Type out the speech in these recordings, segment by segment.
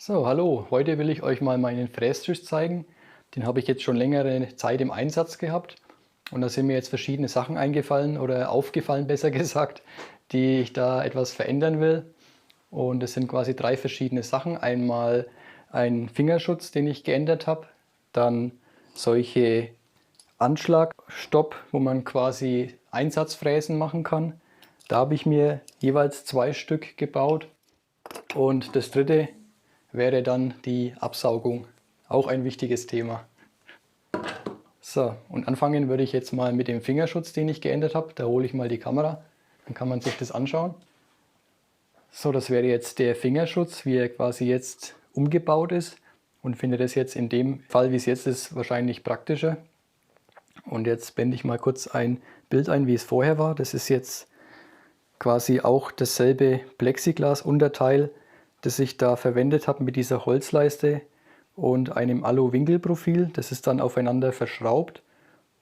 So, hallo, heute will ich euch mal meinen Frästisch zeigen. Den habe ich jetzt schon längere Zeit im Einsatz gehabt und da sind mir jetzt verschiedene Sachen eingefallen oder aufgefallen, besser gesagt, die ich da etwas verändern will. Und es sind quasi drei verschiedene Sachen. Einmal ein Fingerschutz, den ich geändert habe, dann solche Anschlagstopp, wo man quasi Einsatzfräsen machen kann. Da habe ich mir jeweils 2 Stück gebaut. Und das dritte wäre dann die Absaugung, auch ein wichtiges Thema. So, und anfangen würde ich jetzt mal mit dem Fingerschutz, den ich geändert habe. Da hole ich mal die Kamera, dann kann man sich das anschauen. So, das wäre jetzt der Fingerschutz, wie er quasi jetzt umgebaut ist, und finde das jetzt in dem Fall, wie es jetzt ist, wahrscheinlich praktischer. Und jetzt blende ich mal kurz ein Bild ein, wie es vorher war. Das ist jetzt quasi auch dasselbe Plexiglas-Unterteil, das ich da verwendet habe mit dieser Holzleiste und einem Alu-Winkelprofil. Das ist dann aufeinander verschraubt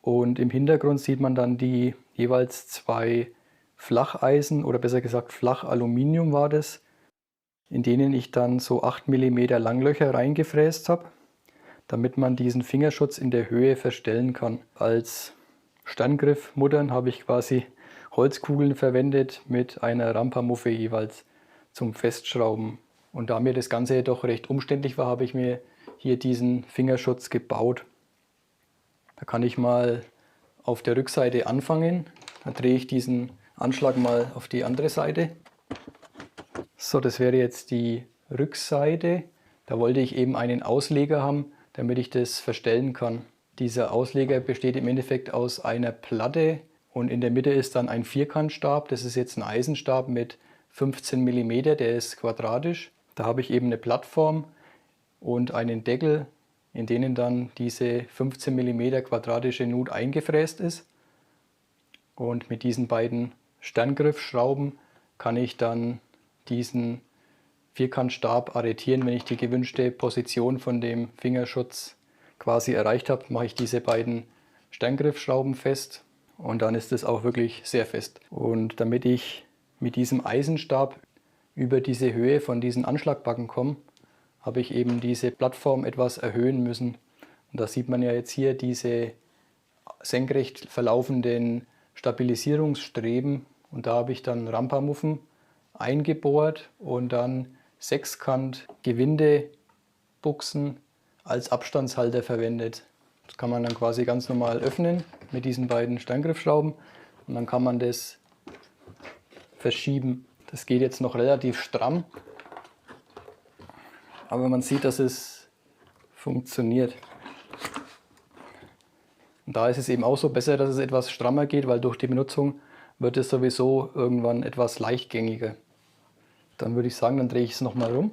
und im Hintergrund sieht man dann die jeweils 2 Flacheisen, oder besser gesagt Flachaluminium war das, in denen ich dann so 8 mm Langlöcher reingefräst habe, damit man diesen Fingerschutz in der Höhe verstellen kann. Als Sterngriffmuttern habe ich quasi Holzkugeln verwendet mit einer Rampamuffe jeweils zum Festschrauben. Und da mir das Ganze doch recht umständlich war, habe ich mir hier diesen Fingerschutz gebaut. Da kann ich mal auf der Rückseite anfangen. Da drehe ich diesen Anschlag mal auf die andere Seite. So, das wäre jetzt die Rückseite. Da wollte ich eben einen Ausleger haben, damit ich das verstellen kann. Dieser Ausleger besteht im Endeffekt aus einer Platte und in der Mitte ist dann ein Vierkantstab. Das ist jetzt ein Eisenstab mit 15 mm, der ist quadratisch. Da habe ich eben eine Plattform und einen Deckel, in denen dann diese 15 mm quadratische Nut eingefräst ist. Und mit diesen beiden Sterngriffschrauben kann ich dann diesen Vierkantstab arretieren. Wenn ich die gewünschte Position von dem Fingerschutz quasi erreicht habe, mache ich diese beiden Sterngriffschrauben fest und dann ist es auch wirklich sehr fest. Und damit ich mit diesem Eisenstab über diese Höhe von diesen Anschlagbacken komme, habe ich eben diese Plattform etwas erhöhen müssen. Und da sieht man ja jetzt hier diese senkrecht verlaufenden Stabilisierungsstreben und da habe ich dann Rampamuffen eingebohrt und dann Sechskant Gewindebuchsen als Abstandshalter verwendet. Das kann man dann quasi ganz normal öffnen mit diesen beiden Sterngriffschrauben und dann kann man das verschieben. Das geht jetzt noch relativ stramm, aber man sieht, dass es funktioniert. Und da ist es eben auch so besser, dass es etwas strammer geht, weil durch die Benutzung wird es sowieso irgendwann etwas leichtgängiger. Dann würde ich sagen, dann drehe ich es nochmal rum.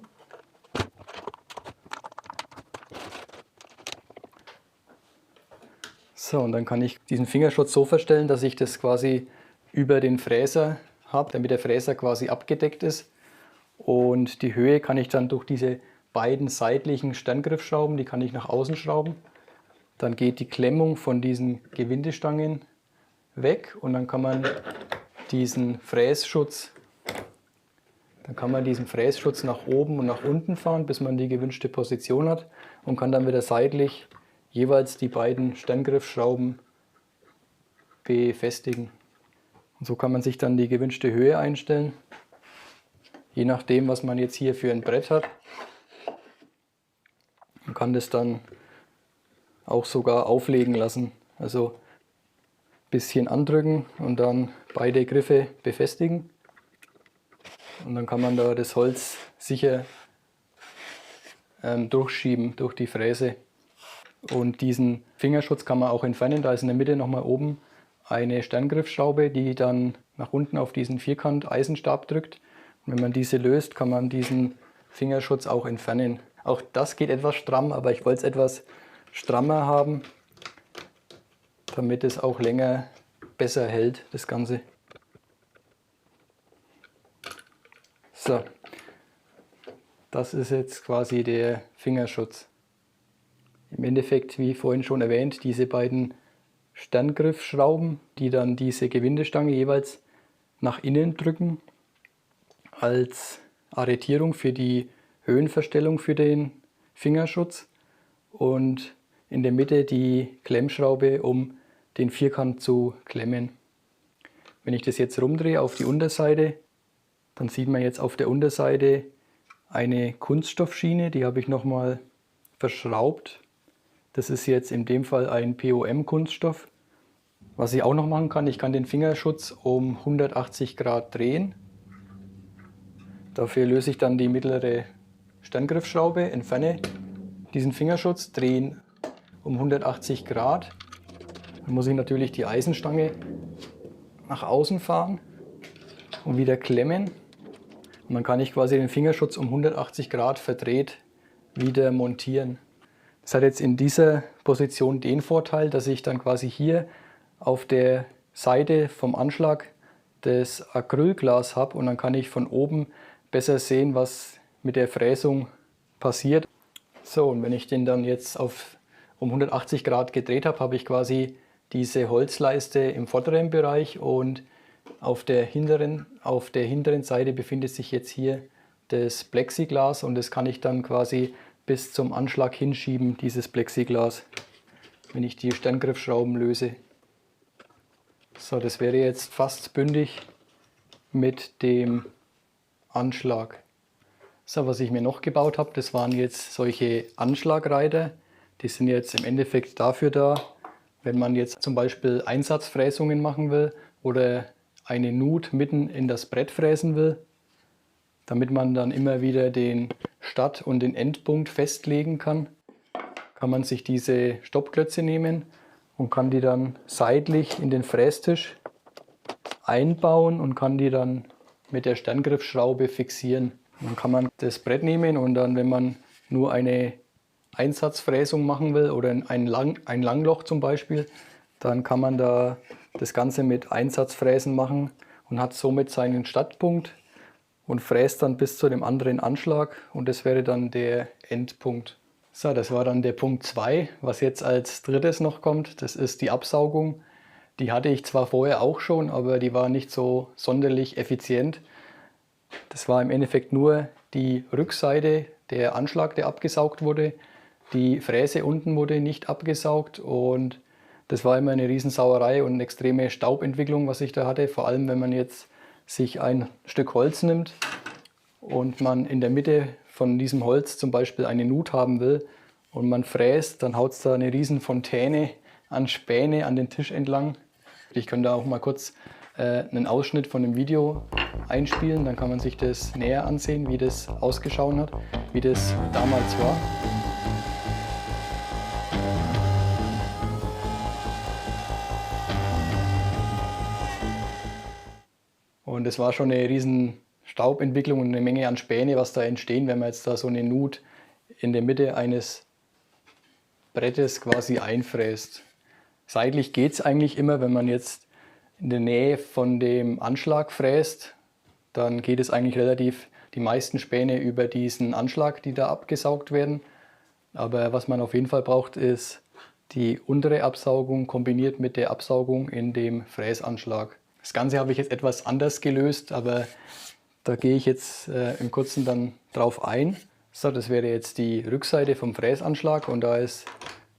So, und dann kann ich diesen Fingerschutz so verstellen, dass ich das quasi über den Fräser habe, damit der Fräser quasi abgedeckt ist. Und die Höhe kann ich dann durch diese beiden seitlichen Sterngriffschrauben, die kann ich nach außen schrauben. Dann geht die Klemmung von diesen Gewindestangen weg und dann kann man diesen Frässchutz nach oben und nach unten fahren, bis man die gewünschte Position hat und kann dann wieder seitlich jeweils die beiden Sterngriffschrauben befestigen. Und so kann man sich dann die gewünschte Höhe einstellen, je nachdem, was man jetzt hier für ein Brett hat. Man kann das dann auch sogar auflegen lassen, also ein bisschen andrücken und dann beide Griffe befestigen. Und dann kann man da das Holz sicher durchschieben durch die Fräse. Und diesen Fingerschutz kann man auch entfernen. Da ist in der Mitte nochmal oben eine Sterngriffschraube, die dann nach unten auf diesen Vierkant-Eisenstab drückt. Und wenn man diese löst, kann man diesen Fingerschutz auch entfernen. Auch das geht etwas stramm, aber ich wollte es etwas strammer haben, damit es auch länger besser hält, das Ganze. So, das ist jetzt quasi der Fingerschutz. Im Endeffekt, wie vorhin schon erwähnt, diese beiden Sterngriffschrauben, die dann diese Gewindestange jeweils nach innen drücken, als Arretierung für die Höhenverstellung für den Fingerschutz und in der Mitte die Klemmschraube, um den Vierkant zu klemmen. Wenn ich das jetzt rumdrehe auf die Unterseite, dann sieht man jetzt auf der Unterseite eine Kunststoffschiene, die habe ich nochmal verschraubt. Das ist jetzt in dem Fall ein POM-Kunststoff. Was ich auch noch machen kann, ich kann den Fingerschutz um 180 Grad drehen. Dafür löse ich dann die mittlere Sterngriffschraube, entferne diesen Fingerschutz, drehe ihn um 180 Grad. Dann muss ich natürlich die Eisenstange nach außen fahren und wieder klemmen. Und dann kann ich quasi den Fingerschutz um 180 Grad verdreht wieder montieren. Das hat jetzt in dieser Position den Vorteil, dass ich dann quasi hier auf der Seite vom Anschlag das Acrylglas habe und dann kann ich von oben besser sehen, was mit der Fräsung passiert. So, und wenn ich den dann jetzt um 180 Grad gedreht habe, habe ich quasi diese Holzleiste im vorderen Bereich und auf der hinteren Seite befindet sich jetzt hier das Plexiglas und das kann ich dann quasi bis zum Anschlag hinschieben, dieses Plexiglas, wenn ich die Sterngriffschrauben löse. So, das wäre jetzt fast bündig mit dem Anschlag. So, was ich mir noch gebaut habe, das waren jetzt solche Anschlagreiter. Die sind jetzt im Endeffekt dafür da, wenn man jetzt zum Beispiel Einsatzfräsungen machen will oder eine Nut mitten in das Brett fräsen will, damit man dann immer wieder den Start- und den Endpunkt festlegen kann, kann man sich diese Stoppklötze nehmen und kann die dann seitlich in den Frästisch einbauen und kann die dann mit der Sterngriffschraube fixieren. Dann kann man das Brett nehmen und dann, wenn man nur eine Einsatzfräsung machen will oder ein Langloch zum Beispiel, dann kann man da das Ganze mit Einsatzfräsen machen und hat somit seinen Startpunkt und fräst dann bis zu dem anderen Anschlag und das wäre dann der Endpunkt. So, das war dann der Punkt 2. Was jetzt als drittes noch kommt, das ist die Absaugung. Die hatte ich zwar vorher auch schon, aber die war nicht so sonderlich effizient. Das war im Endeffekt nur die Rückseite, der Anschlag, der abgesaugt wurde. Die Fräse unten wurde nicht abgesaugt und das war immer eine Riesensauerei und eine extreme Staubentwicklung, was ich da hatte. Vor allem, wenn man jetzt sich ein Stück Holz nimmt und man in der Mitte von diesem Holz zum Beispiel eine Nut haben will und man fräst, dann haut es da eine riesen Fontäne an Späne an den Tisch entlang. Ich könnte da auch mal kurz einen Ausschnitt von dem Video einspielen, dann kann man sich das näher ansehen, wie das ausgeschaut hat, wie das damals war. Und es war schon eine riesen Staubentwicklung und eine Menge an Späne, was da entstehen, wenn man jetzt da so eine Nut in der Mitte eines Brettes quasi einfräst. Seitlich geht es eigentlich immer, wenn man jetzt in der Nähe von dem Anschlag fräst, dann geht es eigentlich relativ die meisten Späne über diesen Anschlag, die da abgesaugt werden. Aber was man auf jeden Fall braucht, ist die untere Absaugung kombiniert mit der Absaugung in dem Fräsanschlag. Das Ganze habe ich jetzt etwas anders gelöst, aber da gehe ich jetzt im Kurzen dann drauf ein. So, das wäre jetzt die Rückseite vom Fräsanschlag und da ist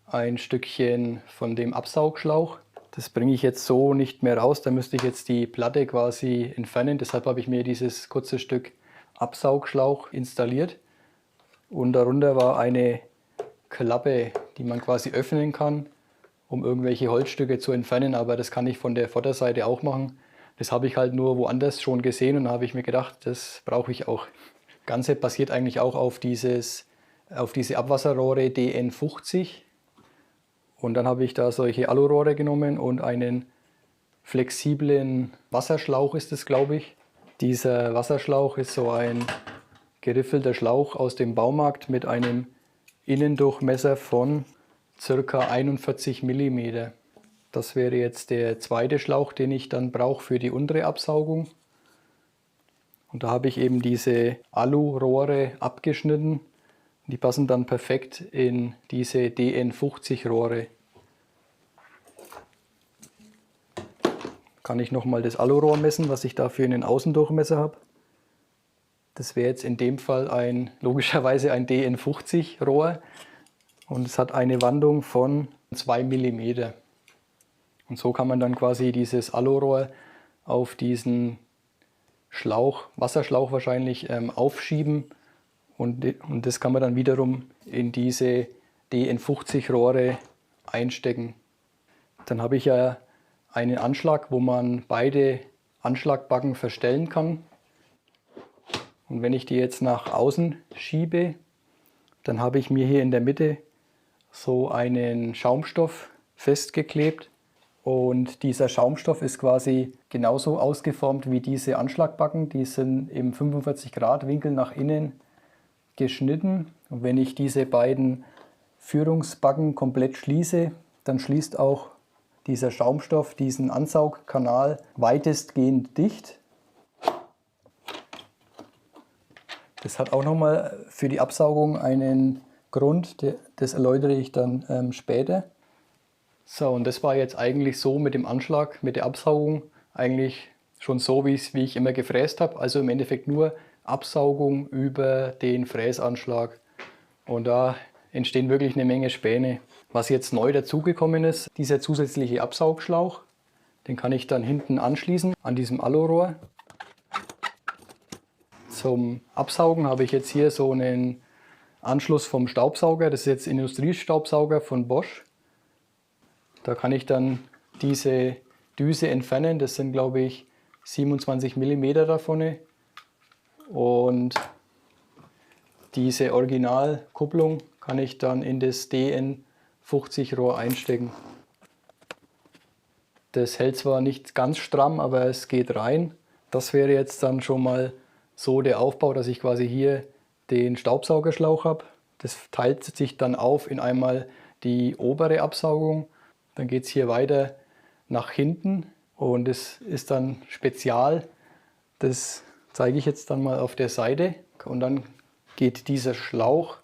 ein Stückchen von dem Absaugschlauch. Das bringe ich jetzt so nicht mehr raus, da müsste ich jetzt die Platte quasi entfernen. Deshalb habe ich mir dieses kurze Stück Absaugschlauch installiert. Und darunter war eine Klappe, die man quasi öffnen kann, um irgendwelche Holzstücke zu entfernen. Aber das kann ich von der Vorderseite auch machen. Das habe ich halt nur woanders schon gesehen und da habe ich mir gedacht, das brauche ich auch. Das Ganze basiert eigentlich auch auf diese Abwasserrohre DN50. Und dann habe ich da solche Alurohre genommen und einen flexiblen Wasserschlauch ist es, glaube ich. Dieser Wasserschlauch ist so ein geriffelter Schlauch aus dem Baumarkt mit einem Innendurchmesser von ca. 41 mm. Das wäre jetzt der zweite Schlauch, den ich dann brauche für die untere Absaugung. Und da habe ich eben diese Alurohre abgeschnitten. Die passen dann perfekt in diese DN50 Rohre. Kann ich nochmal das Alurohr messen, was ich da für einen Außendurchmesser habe. Das wäre jetzt in dem Fall logischerweise ein DN50 Rohr und es hat eine Wandung von 2 mm. Und so kann man dann quasi dieses Alurohr auf diesen Schlauch, Wasserschlauch wahrscheinlich, aufschieben und das kann man dann wiederum in diese DN50 Rohre einstecken. Dann habe ich ja einen Anschlag, wo man beide Anschlagbacken verstellen kann. Und wenn ich die jetzt nach außen schiebe, dann habe ich mir hier in der Mitte so einen Schaumstoff festgeklebt. Und dieser Schaumstoff ist quasi genauso ausgeformt wie diese Anschlagbacken. Die sind im 45 Grad Winkel nach innen geschnitten. Und wenn ich diese beiden Führungsbacken komplett schließe, dann schließt auch dieser Schaumstoff diesen Ansaugkanal weitestgehend dicht. Das hat auch nochmal für die Absaugung einen Grund, das erläutere ich dann später. So, und das war jetzt eigentlich so mit dem Anschlag, mit der Absaugung, eigentlich schon so, wie ich immer gefräst habe. Also im Endeffekt nur Absaugung über den Fräsanschlag. Und da entstehen wirklich eine Menge Späne. Was jetzt neu dazugekommen ist, dieser zusätzliche Absaugschlauch, den kann ich dann hinten anschließen an diesem Alurohr. Zum Absaugen habe ich jetzt hier so einen Anschluss vom Staubsauger. Das ist jetzt Industriestaubsauger von Bosch. Da kann ich dann diese Düse entfernen. Das sind, glaube ich, 27 mm davon. Und diese Originalkupplung kann ich dann in das DN50 Rohr einstecken. Das hält zwar nicht ganz stramm, aber es geht rein. Das wäre jetzt dann schon mal so der Aufbau, dass ich quasi hier den Staubsaugerschlauch habe. Das teilt sich dann auf in einmal die obere Absaugung. Dann geht es hier weiter nach hinten und es ist dann spezial. Das zeige ich jetzt dann mal auf der Seite. Und dann geht dieser Schlauch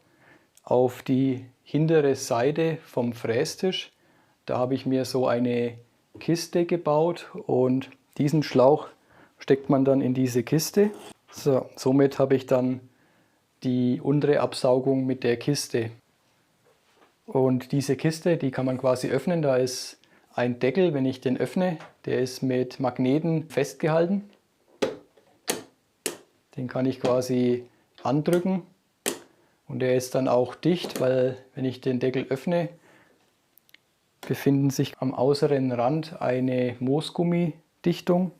auf die hintere Seite vom Frästisch. Da habe ich mir so eine Kiste gebaut und diesen Schlauch steckt man dann in diese Kiste. So, somit habe ich dann die untere Absaugung mit der Kiste. Und diese Kiste, die kann man quasi öffnen. Da ist ein Deckel, wenn ich den öffne, der ist mit Magneten festgehalten. Den kann ich quasi andrücken und der ist dann auch dicht, weil wenn ich den Deckel öffne, befinden sich am äußeren Rand eine Moosgummidichtung,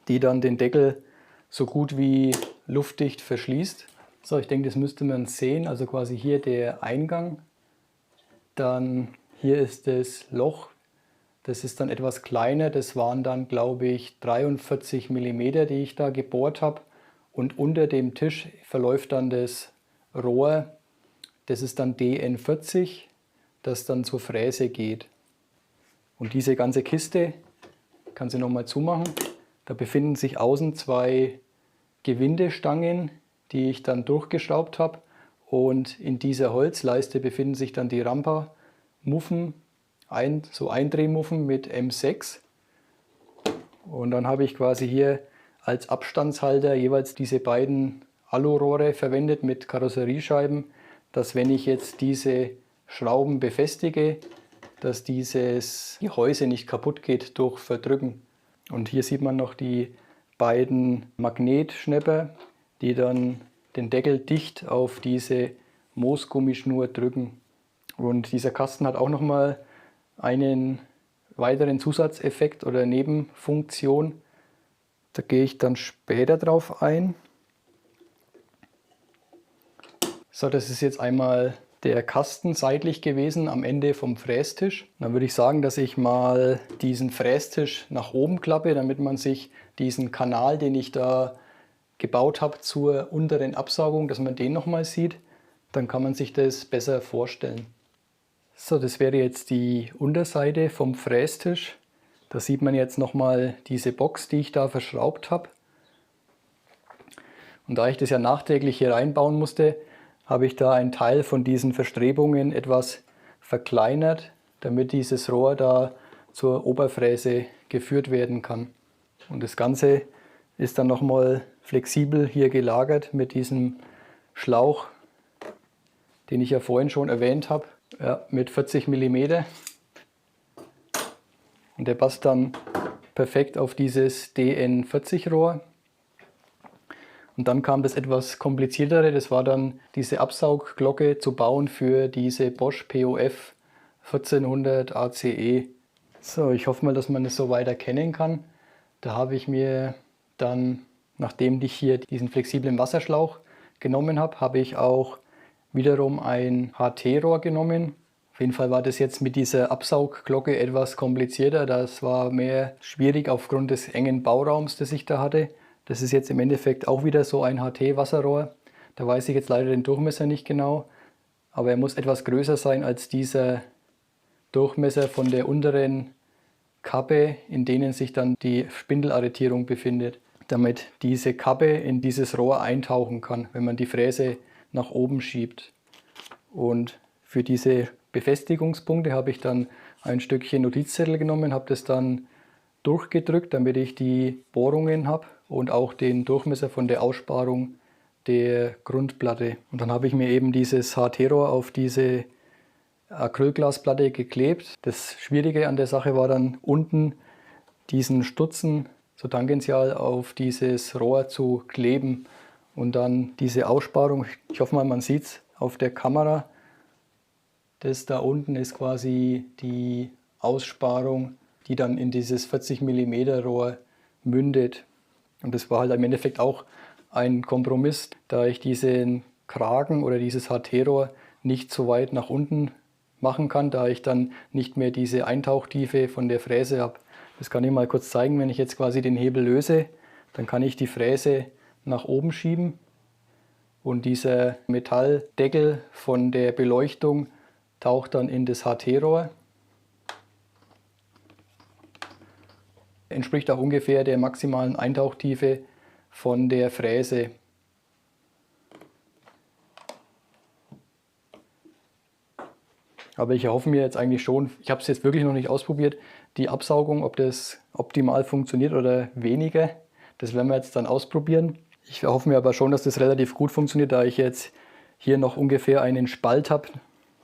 die dann den Deckel so gut wie luftdicht verschließt. So, ich denke, das müsste man sehen. Also quasi hier der Eingang. Dann hier ist das Loch. Das ist dann etwas kleiner. Das waren dann, glaube ich, 43 mm, die ich da gebohrt habe. Und unter dem Tisch verläuft dann das Rohr. Das ist dann DN40, das dann zur Fräse geht. Und diese ganze Kiste, kann sie nochmal zumachen. Da befinden sich außen zwei Gewindestangen, die ich dann durchgeschraubt habe. Und in dieser Holzleiste befinden sich dann die Rampa-Muffen, so Eindrehmuffen mit M6. Und dann habe ich quasi hier als Abstandshalter jeweils diese beiden Alurohre verwendet mit Karosseriescheiben, dass wenn ich jetzt diese Schrauben befestige, dass dieses Gehäuse nicht kaputt geht durch Verdrücken. Und hier sieht man noch die beiden Magnetschnepper, die dann den Deckel dicht auf diese Moosgummischnur drücken. Und dieser Kasten hat auch nochmal einen weiteren Zusatzeffekt oder Nebenfunktion. Da gehe ich dann später drauf ein. So, das ist jetzt einmal der Kasten seitlich gewesen am Ende vom Frästisch. Dann würde ich sagen, dass ich mal diesen Frästisch nach oben klappe, damit man sich diesen Kanal, den ich da gebaut habe zur unteren Absaugung, dass man den nochmal sieht. Dann kann man sich das besser vorstellen. So, das wäre jetzt die Unterseite vom Frästisch. Da sieht man jetzt nochmal diese Box, die ich da verschraubt habe. Und da ich das ja nachträglich hier reinbauen musste, habe ich da einen Teil von diesen Verstrebungen etwas verkleinert, damit dieses Rohr da zur Oberfräse geführt werden kann. Und das Ganze ist dann nochmal flexibel hier gelagert mit diesem Schlauch, den ich ja vorhin schon erwähnt habe, ja, mit 40 mm. Und der passt dann perfekt auf dieses DN40 Rohr. Und dann kam das etwas kompliziertere, das war dann diese Absaugglocke zu bauen für diese Bosch POF 1400 ACE. So, ich hoffe mal, dass man es so weit erkennen kann. Da habe ich mir dann, nachdem ich hier diesen flexiblen Wasserschlauch genommen habe, habe ich auch wiederum ein HT-Rohr genommen. Auf jeden Fall war das jetzt mit dieser Absaugglocke etwas komplizierter. Das war mehr schwierig aufgrund des engen Bauraums, das ich da hatte. Das ist jetzt im Endeffekt auch wieder so ein HT-Wasserrohr. Da weiß ich jetzt leider den Durchmesser nicht genau, aber er muss etwas größer sein als dieser Durchmesser von der unteren Kappe, in denen sich dann die Spindelarretierung befindet, damit diese Kappe in dieses Rohr eintauchen kann, wenn man die Fräse nach oben schiebt. Und für diese Befestigungspunkte habe ich dann ein Stückchen Notizzettel genommen, habe das dann durchgedrückt, damit ich die Bohrungen habe und auch den Durchmesser von der Aussparung der Grundplatte. Und dann habe ich mir eben dieses HT-Rohr auf diese Acrylglasplatte geklebt. Das Schwierige an der Sache war dann unten diesen Stutzen so tangential auf dieses Rohr zu kleben und dann diese Aussparung, ich hoffe mal, man sieht es auf der Kamera, das da unten ist quasi die Aussparung, die dann in dieses 40 mm Rohr mündet. Und das war halt im Endeffekt auch ein Kompromiss, da ich diesen Kragen oder dieses HT-Rohr nicht so weit nach unten machen kann, da ich dann nicht mehr diese Eintauchtiefe von der Fräse habe. Das kann ich mal kurz zeigen, wenn ich jetzt quasi den Hebel löse, dann kann ich die Fräse nach oben schieben und dieser Metalldeckel von der Beleuchtung taucht dann in das HT-Rohr. Entspricht auch ungefähr der maximalen Eintauchtiefe von der Fräse. Aber ich erhoffe mir jetzt eigentlich schon, ich habe es jetzt wirklich noch nicht ausprobiert, die Absaugung, ob das optimal funktioniert oder weniger. Das werden wir jetzt dann ausprobieren. Ich erhoffe mir aber schon, dass das relativ gut funktioniert, da ich jetzt hier noch ungefähr einen Spalt habe.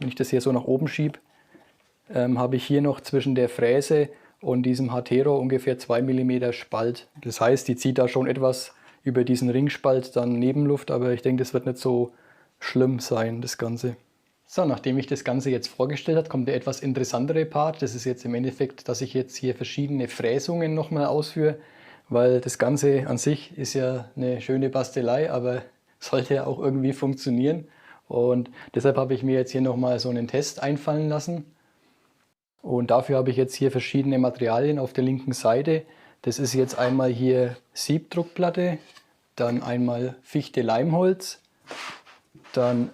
Wenn ich das hier so nach oben schiebe, habe ich hier noch zwischen der Fräse und diesem HT-Rohr ungefähr 2 mm Spalt. Das heißt, die zieht da schon etwas über diesen Ringspalt dann Nebenluft, aber ich denke, das wird nicht so schlimm sein, das Ganze. So, nachdem ich das Ganze jetzt vorgestellt habe, kommt der etwas interessantere Part. Das ist jetzt im Endeffekt, dass ich jetzt hier verschiedene Fräsungen nochmal ausführe, weil das Ganze an sich ist ja eine schöne Bastelei, aber sollte ja auch irgendwie funktionieren. Und deshalb habe ich mir jetzt hier nochmal so einen Test einfallen lassen. Und dafür habe ich jetzt hier verschiedene Materialien auf der linken Seite. Das ist jetzt einmal hier Siebdruckplatte, dann einmal Fichte-Leimholz, dann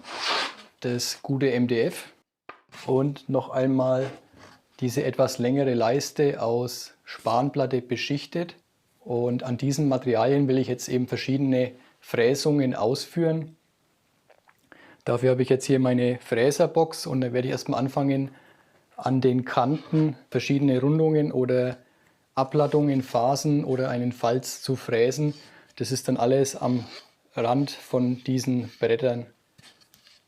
das gute MDF und noch einmal diese etwas längere Leiste aus Spanplatte beschichtet. Und an diesen Materialien will ich jetzt eben verschiedene Fräsungen ausführen. Dafür habe ich jetzt hier meine Fräserbox und da werde ich erstmal anfangen, an den Kanten verschiedene Rundungen oder Ablattungen, Phasen oder einen Falz zu fräsen. Das ist dann alles am Rand von diesen Brettern.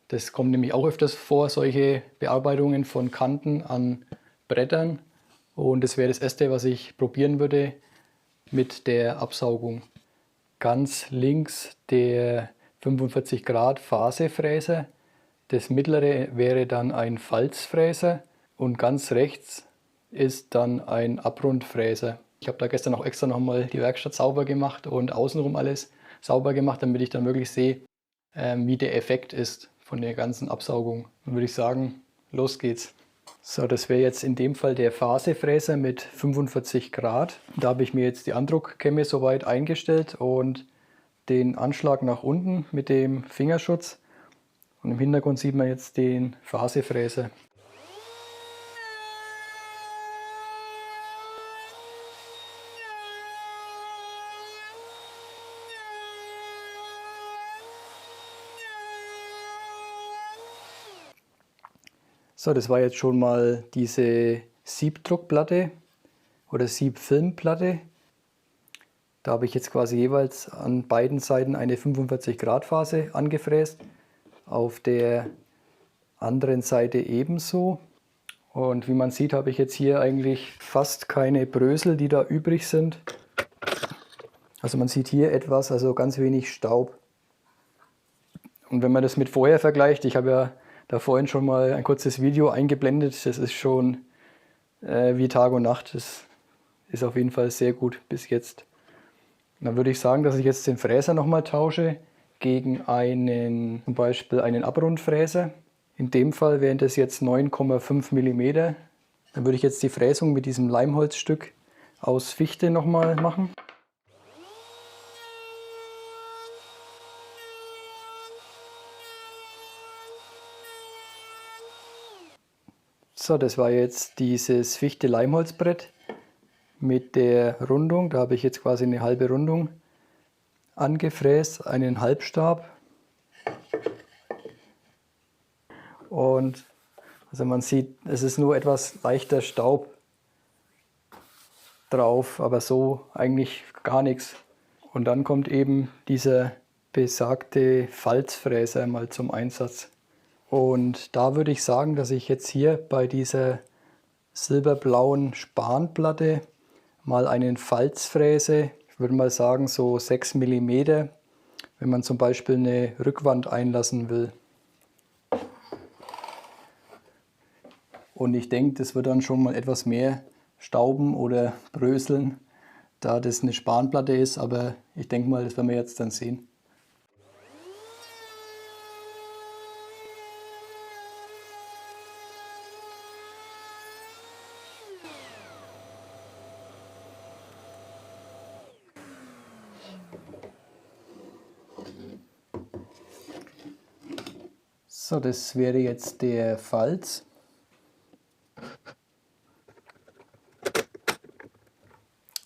Das kommt nämlich auch öfters vor, solche Bearbeitungen von Kanten an Brettern. Und das wäre das erste, was ich probieren würde mit der Absaugung. Ganz links der 45 Grad Phasefräser. Das mittlere wäre dann ein Falzfräser. Und ganz rechts ist dann ein Abrundfräser. Ich habe da gestern auch extra nochmal die Werkstatt sauber gemacht und außenrum alles sauber gemacht, damit ich dann wirklich sehe, wie der Effekt ist von der ganzen Absaugung. Dann würde ich sagen, los geht's. So, das wäre jetzt in dem Fall der Phasefräser mit 45 Grad. Da habe ich mir jetzt die Andruckkämme soweit eingestellt und den Anschlag nach unten mit dem Fingerschutz. Und im Hintergrund sieht man jetzt den Phasefräser. So, das war jetzt schon mal diese Siebdruckplatte oder Siebfilmplatte. Da habe ich jetzt quasi jeweils an beiden Seiten eine 45 Grad Phase angefräst. Auf der anderen Seite ebenso. Und wie man sieht, habe ich jetzt hier eigentlich fast keine Brösel, die da übrig sind. Also man sieht hier etwas, also ganz wenig Staub. Und wenn man das mit vorher vergleicht, ich habe ja da vorhin schon mal ein kurzes Video eingeblendet, das ist schon wie Tag und Nacht. Das ist auf jeden Fall sehr gut bis jetzt. Und dann würde ich sagen, dass ich jetzt den Fräser nochmal tausche gegen zum Beispiel einen Abrundfräser. In dem Fall wären das jetzt 9,5 mm. Dann würde ich jetzt die Fräsung mit diesem Leimholzstück aus Fichte nochmal machen. So, das war jetzt dieses Fichte-Leimholzbrett mit der Rundung. Da habe ich jetzt quasi eine halbe Rundung angefräst, einen Halbstab. Und also man sieht, es ist nur etwas leichter Staub drauf, aber so eigentlich gar nichts. Und dann kommt eben dieser besagte Falzfräser mal zum Einsatz. Und da würde ich sagen, dass ich jetzt hier bei dieser silberblauen Spanplatte mal einen Falz fräse. Ich würde mal sagen so 6 mm, wenn man zum Beispiel eine Rückwand einlassen will. Und ich denke, das wird dann schon mal etwas mehr stauben oder bröseln, da das eine Spanplatte ist, aber ich denke mal, das werden wir jetzt dann sehen. So, das wäre jetzt der Falz.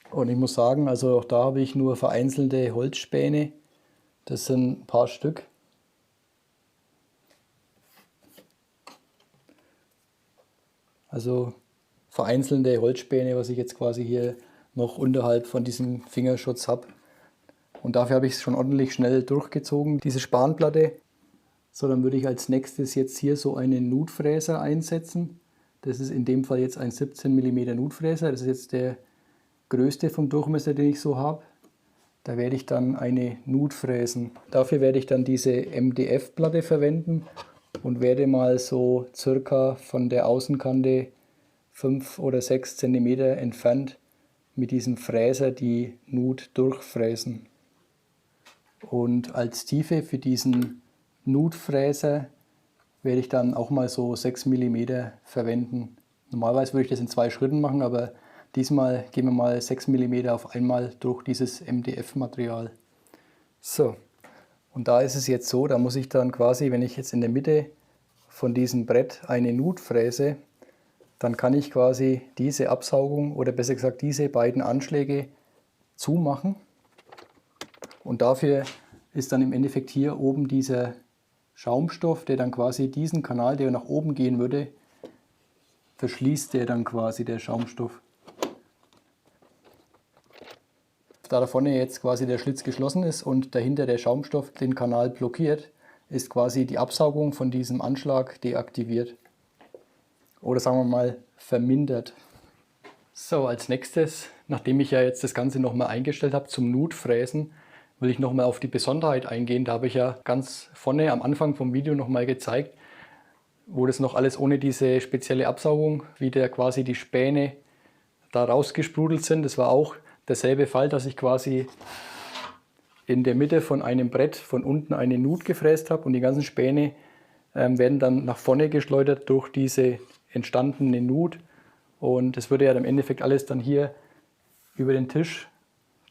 Und ich muss sagen, also auch da habe ich nur vereinzelte Holzspäne. Das sind ein paar Stück. Also vereinzelte Holzspäne, was ich jetzt quasi hier noch unterhalb von diesem Fingerschutz habe. Und dafür habe ich es schon ordentlich schnell durchgezogen, diese Spanplatte. So, dann würde ich als nächstes jetzt hier so einen Nutfräser einsetzen. Das ist in dem Fall jetzt ein 17 mm Nutfräser. Das ist jetzt der größte vom Durchmesser, den ich so habe. Da werde ich dann eine Nut fräsen. Dafür werde ich dann diese MDF-Platte verwenden und werde mal so circa von der Außenkante 5 oder 6 cm entfernt mit diesem Fräser die Nut durchfräsen. Und als Tiefe für diesen Nutfräser werde ich dann auch mal so 6 mm verwenden. Normalerweise würde ich das in 2 Schritten machen, aber diesmal gehen wir mal 6 mm auf einmal durch dieses MDF-Material. So, und da ist es jetzt so, da muss ich dann quasi, wenn ich jetzt in der Mitte von diesem Brett eine Nut fräse, dann kann ich quasi diese Absaugung oder besser gesagt diese beiden Anschläge zumachen. Und dafür ist dann im Endeffekt hier oben dieser Schaumstoff, der dann quasi diesen Kanal, der nach oben gehen würde, verschließt der dann quasi, der Schaumstoff. Da vorne jetzt quasi der Schlitz geschlossen ist und dahinter der Schaumstoff den Kanal blockiert, ist quasi die Absaugung von diesem Anschlag deaktiviert. Oder sagen wir mal vermindert. So, als nächstes, nachdem ich ja jetzt das Ganze nochmal eingestellt habe zum Nutfräsen, will ich nochmal auf die Besonderheit eingehen. Da habe ich ja ganz vorne am Anfang vom Video nochmal gezeigt, wo das noch alles ohne diese spezielle Absaugung, wie der quasi die Späne da rausgesprudelt sind. Das war auch derselbe Fall, dass ich quasi in der Mitte von einem Brett von unten eine Nut gefräst habe und die ganzen Späne werden dann nach vorne geschleudert durch diese entstandene Nut. Und es würde ja im Endeffekt alles dann hier über den Tisch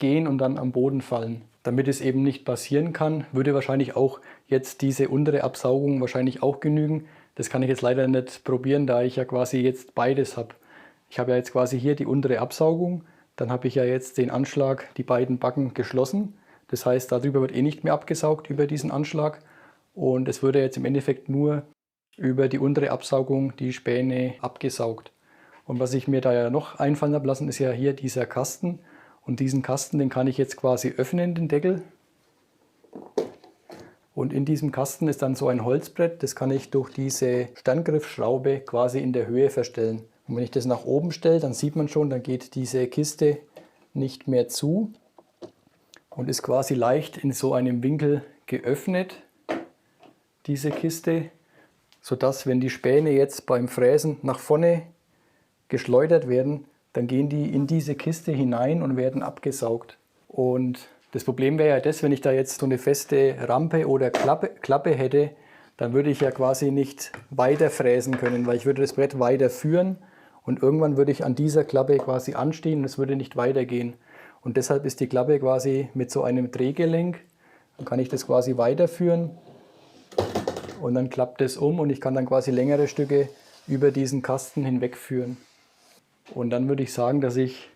gehen und dann am Boden fallen. Damit es eben nicht passieren kann, würde wahrscheinlich auch jetzt diese untere Absaugung wahrscheinlich auch genügen. Das kann ich jetzt leider nicht probieren, da ich ja quasi jetzt beides habe. Ich habe ja jetzt quasi hier die untere Absaugung, dann habe ich ja jetzt den Anschlag, die beiden Backen geschlossen. Das heißt, darüber wird eh nicht mehr abgesaugt über diesen Anschlag. Und es würde jetzt im Endeffekt nur über die untere Absaugung die Späne abgesaugt. Und was ich mir da ja noch einfallen habe lassen, ist ja hier dieser Kasten. Und diesen Kasten, den kann ich jetzt quasi öffnen, den Deckel. Und in diesem Kasten ist dann so ein Holzbrett, das kann ich durch diese Sterngriffschraube quasi in der Höhe verstellen. Und wenn ich das nach oben stelle, dann sieht man schon, dann geht diese Kiste nicht mehr zu und ist quasi leicht in so einem Winkel geöffnet, diese Kiste, sodass, wenn die Späne jetzt beim Fräsen nach vorne geschleudert werden, dann gehen die in diese Kiste hinein und werden abgesaugt. Und das Problem wäre ja das, wenn ich da jetzt so eine feste Rampe oder Klappe hätte, dann würde ich ja quasi nicht weiter fräsen können, weil ich würde das Brett weiterführen und irgendwann würde ich an dieser Klappe quasi anstehen und es würde nicht weitergehen. Und deshalb ist die Klappe quasi mit so einem Drehgelenk, dann kann ich das quasi weiterführen und dann klappt es um und ich kann dann quasi längere Stücke über diesen Kasten hinweg führen. Und dann würde ich sagen, dass ich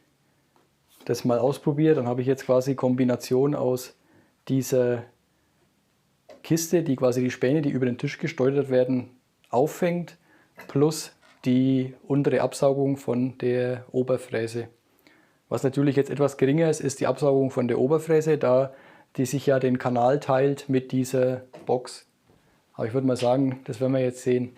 das mal ausprobiere. Dann habe ich jetzt quasi Kombination aus dieser Kiste, die quasi die Späne, die über den Tisch gesteuert werden, auffängt, plus die untere Absaugung von der Oberfräse. Was natürlich jetzt etwas geringer ist, ist die Absaugung von der Oberfräse, da die sich ja den Kanal teilt mit dieser Box. Aber ich würde mal sagen, das werden wir jetzt sehen.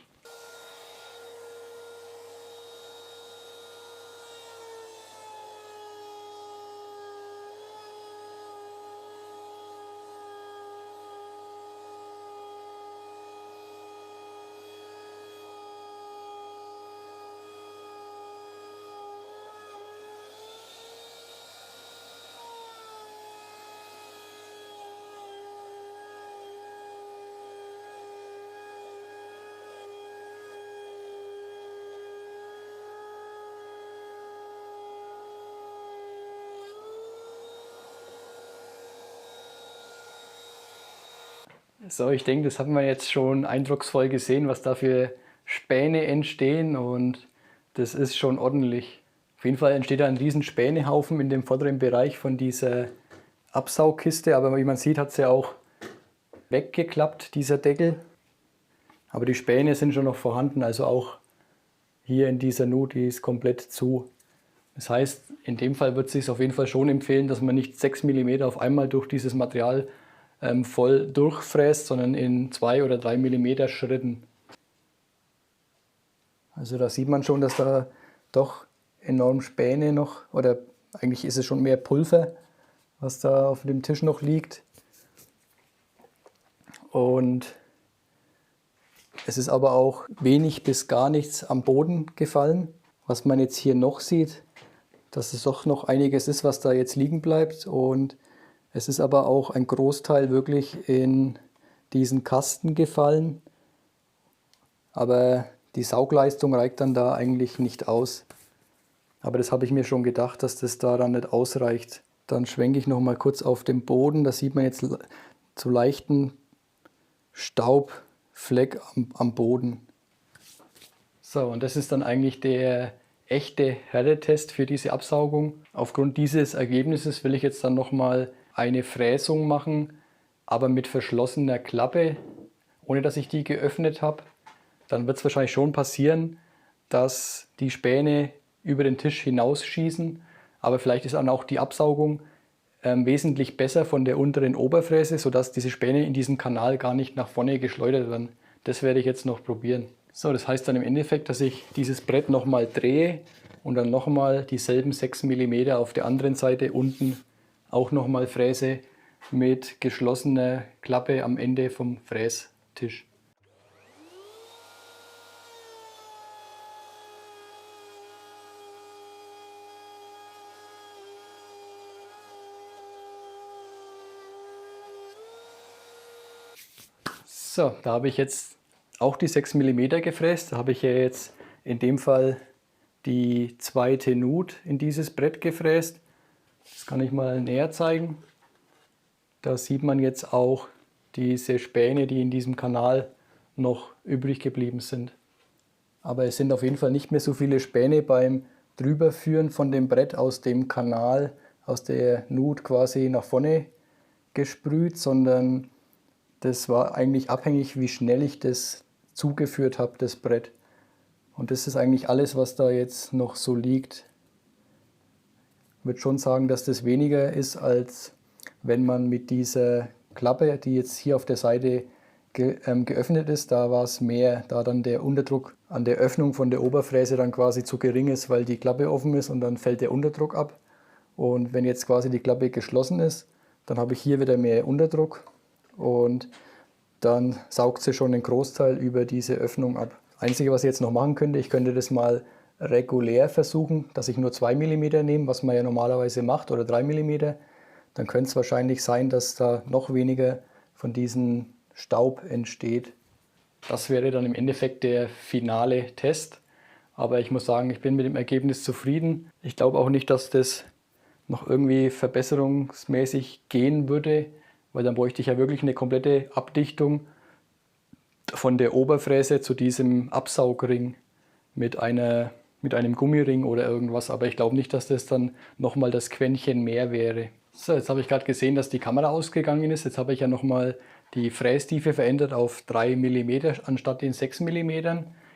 So, ich denke, das haben wir jetzt schon eindrucksvoll gesehen, was da für Späne entstehen und das ist schon ordentlich. Auf jeden Fall entsteht da ein riesen Spänehaufen in dem vorderen Bereich von dieser Absaugkiste, aber wie man sieht, hat sie ja auch weggeklappt, dieser Deckel. Aber die Späne sind schon noch vorhanden, also auch hier in dieser Nut, die ist komplett zu. Das heißt, in dem Fall wird es sich auf jeden Fall schon empfehlen, dass man nicht 6 mm auf einmal durch dieses Material voll durchfräst, sondern in 2 oder 3 mm Schritten. Also da sieht man schon, dass da doch enorm Späne noch, oder eigentlich ist es schon mehr Pulver, was da auf dem Tisch noch liegt. Und es ist aber auch wenig bis gar nichts am Boden gefallen. Was man jetzt hier noch sieht, dass es doch noch einiges ist, was da jetzt liegen bleibt. Und es ist aber auch ein Großteil wirklich in diesen Kasten gefallen. Aber die Saugleistung reicht dann da eigentlich nicht aus. Aber das habe ich mir schon gedacht, dass das daran nicht ausreicht. Dann schwenke ich noch mal kurz auf den Boden. Da sieht man jetzt so leichten Staubfleck am Boden. So, und das ist dann eigentlich der echte Härtetest für diese Absaugung. Aufgrund dieses Ergebnisses will ich jetzt dann nochmal eine Fräsung machen, aber mit verschlossener Klappe, ohne dass ich die geöffnet habe. Dann wird es wahrscheinlich schon passieren, dass die Späne über den Tisch hinausschießen, aber vielleicht ist dann auch die Absaugung wesentlich besser von der unteren Oberfräse, sodass diese Späne in diesem Kanal gar nicht nach vorne geschleudert werden. Das werde ich jetzt noch probieren. So, das heißt dann im Endeffekt, dass ich dieses Brett nochmal drehe und dann nochmal dieselben 6 mm auf der anderen Seite unten auch nochmal fräse mit geschlossener Klappe am Ende vom Frästisch. So, da habe ich jetzt auch die 6 mm gefräst. Da habe ich ja jetzt in dem Fall die zweite Nut in dieses Brett gefräst. Das kann ich mal näher zeigen. Da sieht man jetzt auch diese Späne, die in diesem Kanal noch übrig geblieben sind. Aber es sind auf jeden Fall nicht mehr so viele Späne beim Drüberführen von dem Brett aus dem Kanal, aus der Nut quasi nach vorne gesprüht, sondern das war eigentlich abhängig, wie schnell ich das zugeführt habe, das Brett. Und das ist eigentlich alles, was da jetzt noch so liegt. würde schon sagen, dass das weniger ist, als wenn man mit dieser Klappe, die jetzt hier auf der Seite geöffnet ist, da war es mehr, da dann der Unterdruck an der Öffnung von der Oberfräse dann quasi zu gering ist, weil die Klappe offen ist und dann fällt der Unterdruck ab. Und wenn jetzt quasi die Klappe geschlossen ist, dann habe ich hier wieder mehr Unterdruck und dann saugt sie schon den Großteil über diese Öffnung ab. Das Einzige, was ich jetzt noch machen könnte, ich könnte das mal regulär versuchen, dass ich nur 2 mm nehme, was man ja normalerweise macht, oder 3 mm. Dann könnte es wahrscheinlich sein, dass da noch weniger von diesem Staub entsteht. Das wäre dann im Endeffekt der finale Test. Aber ich muss sagen, ich bin mit dem Ergebnis zufrieden. Ich glaube auch nicht, dass das noch irgendwie verbesserungsmäßig gehen würde, weil dann bräuchte ich ja wirklich eine komplette Abdichtung von der Oberfräse zu diesem Absaugring mit einem Gummiring oder irgendwas. Aber ich glaube nicht, dass das dann nochmal das Quäntchen mehr wäre. So, jetzt habe ich gerade gesehen, dass die Kamera ausgegangen ist. Jetzt habe ich ja nochmal die Frästiefe verändert auf 3 mm anstatt den 6 mm,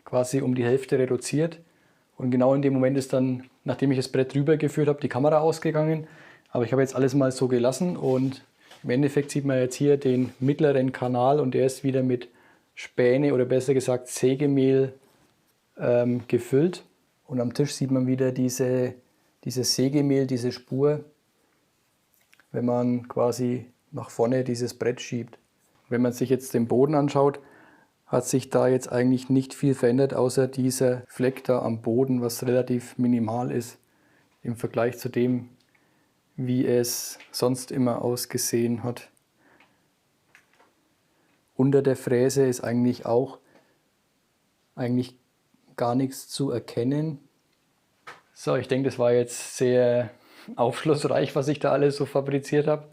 quasi um die Hälfte reduziert. Und genau in dem Moment ist dann, nachdem ich das Brett drüber geführt habe, die Kamera ausgegangen. Aber ich habe jetzt alles mal so gelassen und im Endeffekt sieht man jetzt hier den mittleren Kanal und der ist wieder mit Späne oder besser gesagt Sägemehl gefüllt. Und am Tisch sieht man wieder dieses Sägemehl, diese Spur, wenn man quasi nach vorne dieses Brett schiebt. Wenn man sich jetzt den Boden anschaut, hat sich da jetzt eigentlich nicht viel verändert, außer dieser Fleck da am Boden, was relativ minimal ist im Vergleich zu dem, wie es sonst immer ausgesehen hat. Unter der Fräse ist eigentlich gar nichts zu erkennen. So, ich denke, das war jetzt sehr aufschlussreich, was ich da alles so fabriziert habe.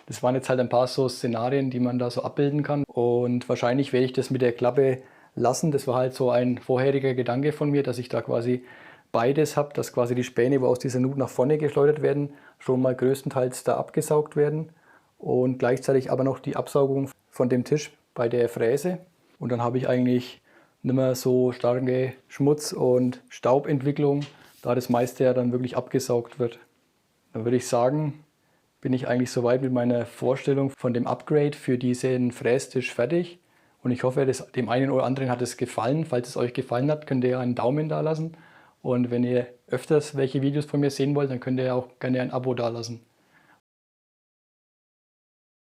Das waren jetzt halt ein paar so Szenarien, die man da so abbilden kann. Und wahrscheinlich werde ich das mit der Klappe lassen. Das war halt so ein vorheriger Gedanke von mir, dass ich da quasi beides habe, dass quasi die Späne, wo aus dieser Nut nach vorne geschleudert werden, schon mal größtenteils da abgesaugt werden. Und gleichzeitig aber noch die Absaugung von dem Tisch bei der Fräse. Und dann habe ich eigentlich nicht mehr so starke Schmutz- und Staubentwicklung, da das meiste ja dann wirklich abgesaugt wird. Dann würde ich sagen, bin ich eigentlich soweit mit meiner Vorstellung von dem Upgrade für diesen Frästisch fertig. Und ich hoffe, dem einen oder anderen hat es gefallen. Falls es euch gefallen hat, könnt ihr einen Daumen da lassen. Und wenn ihr öfters welche Videos von mir sehen wollt, dann könnt ihr auch gerne ein Abo da lassen.